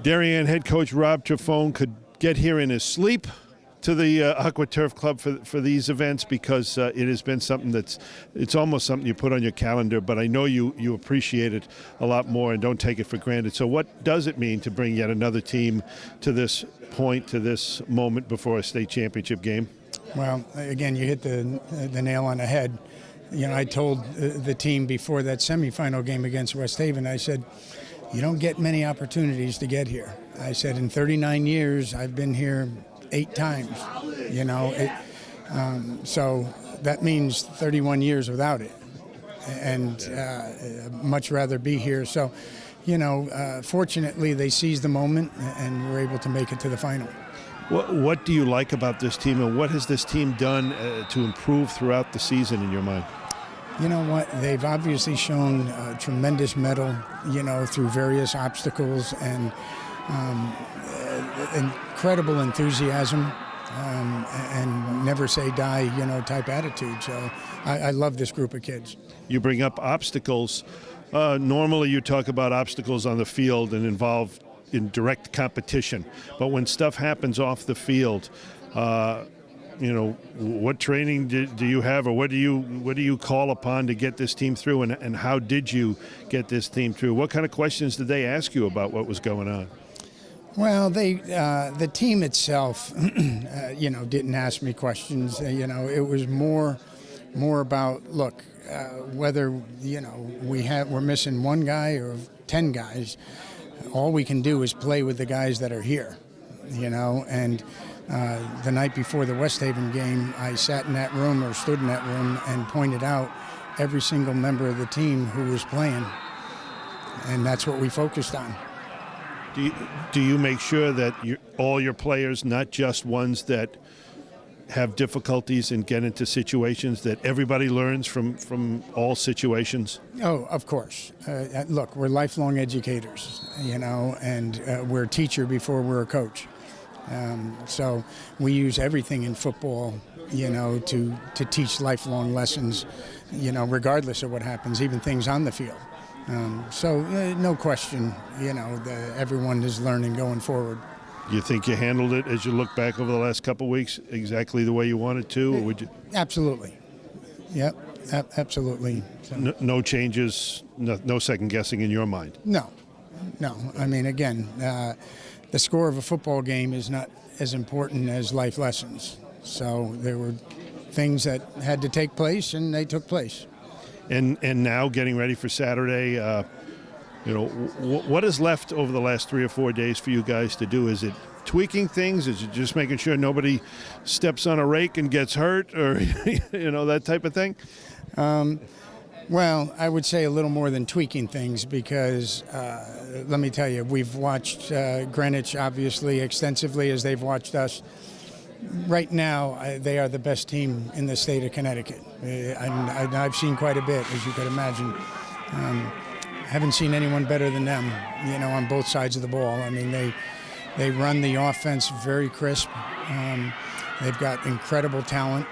Darien head coach Rob Trifone could get here in his sleep to the Aqua Turf Club for these events, because it has been something it's almost something you put on your calendar, but I know you appreciate it a lot more and don't take it for granted. So what does it mean to bring yet another team to this point, to this moment before a state championship game? Well, again, you hit the nail on the head. You know, I told the team before that semifinal game against West Haven, I said, you don't get many opportunities to get here. I said, in 39 years, I've been here 8 times, you know. So that means 31 years without it, and much rather be here. So, you know, fortunately, they seized the moment and were able to make it to the final. What do you like about this team, and what has this team done to improve throughout the season in your mind? You know what? They've obviously shown tremendous mettle, you know, through various obstacles, and incredible enthusiasm, and never say die, you know, type attitude. So I love this group of kids. You bring up obstacles. Normally you talk about obstacles on the field and involved in direct competition, but when stuff happens off the field, you know, what training do you have, or what do you call upon to get this team through, and how did you get this team through? What kind of questions did they ask you about what was going on? Well, the team itself, you know, didn't ask me questions. You know, it was more about, look, whether, you know, we're missing one guy or 10 guys, all we can do is play with the guys that are here, you know. And the night before the West Haven game, I sat in that room, or stood in that room, and pointed out every single member of the team who was playing, and that's what we focused on. Do you make sure that all your players, not just ones that have difficulties and get into situations, that everybody learns from all situations? Oh, of course. Look, we're lifelong educators, you know, and we're a teacher before we're a coach. So we use everything in football, you know, to teach lifelong lessons, you know, regardless of what happens, even things on the field. So no question, you know, everyone is learning going forward. Do you think you handled it, as you look back over the last couple of weeks, exactly the way you wanted to, or would you? Absolutely. Yep, absolutely. So. No changes, no second guessing in your mind? No. I mean, again, the score of a football game is not as important as life lessons. So there were things that had to take place, and they took place. And now getting ready for Saturday, you know, what is left over the last 3 or 4 days for you guys to do? Is it tweaking things? Is it just making sure nobody steps on a rake and gets hurt, or, you know, that type of thing? Well, I would say a little more than tweaking things, because let me tell you, we've watched Greenwich, obviously, extensively, as they've watched us. Right now, they are the best team in the state of Connecticut. And I've seen quite a bit, as you could imagine. Haven't seen anyone better than them, you know, on both sides of the ball. I mean, they run the offense very crisp. They've got incredible talent.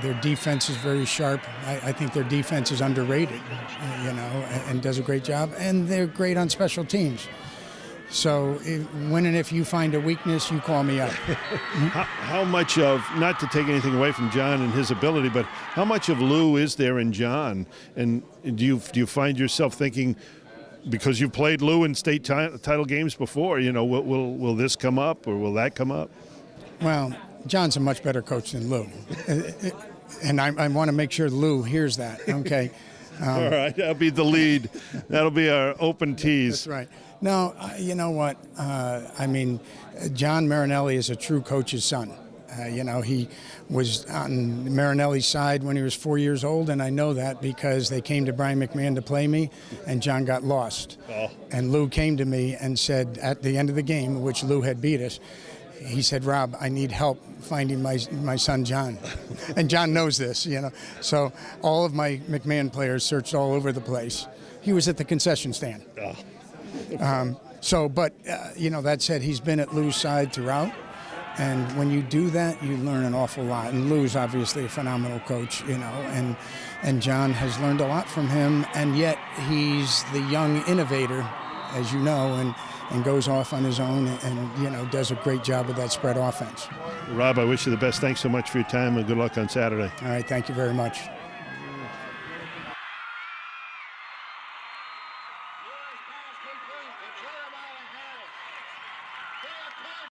Their defense is very sharp. I think their defense is underrated, you know, and does a great job. And they're great on special teams. So when and if you find a weakness, you call me up. How much of, not to take anything away from John and his ability, but how much of Lou is there in John? And do you find yourself thinking, because you've played Lou in state title games before, you know, will this come up, or will that come up? Well, John's a much better coach than Lou. And I want to make sure Lou hears that, okay? All right, that'll be the lead. That'll be our open tease. That's right. No, you know what? I mean, John Marinelli is a true coach's son. You know, he was on Marinelli's side when he was 4 years old, and I know that because they came to Brian McMahon to play me, and John got lost. Oh. And Lou came to me and said, at the end of the game, which Lou had beat us, he said, Rob, I need help finding my son John. And John knows this, you know. So all of my McMahon players searched all over the place. He was at the concession stand. Oh. But you know, that said, he's been at Lou's side throughout. And when you do that, you learn an awful lot. And Lou's obviously a phenomenal coach, you know, and John has learned a lot from him. And yet he's the young innovator, as you know, and goes off on his own and does a great job with that spread offense. Rob, I wish you the best. Thanks so much for your time, and good luck on Saturday. All right, thank you very much.